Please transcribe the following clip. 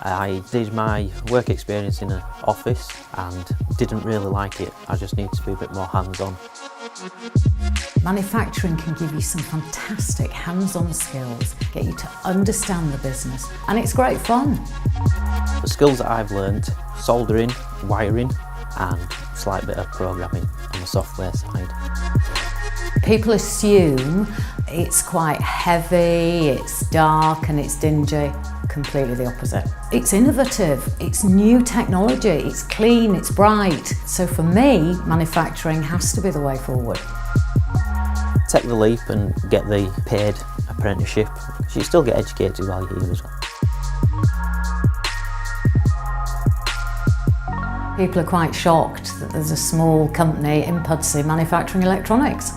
I did my work experience in an office and didn't really like it. I just need to be a bit more hands-on. Manufacturing can give you some fantastic hands-on skills, get you to understand the business, and it's great fun. The skills that I've learnt: soldering, wiring and a slight bit of programming on the software side. People assume it's quite heavy, it's dark and it's dingy. Completely the opposite. It's innovative, it's new technology, it's clean, it's bright. So for me, manufacturing has to be the way forward. Take the leap and get the paid apprenticeship. So you still get educated while you're here as well. People are quite shocked that there's a small company in Pudsey manufacturing electronics.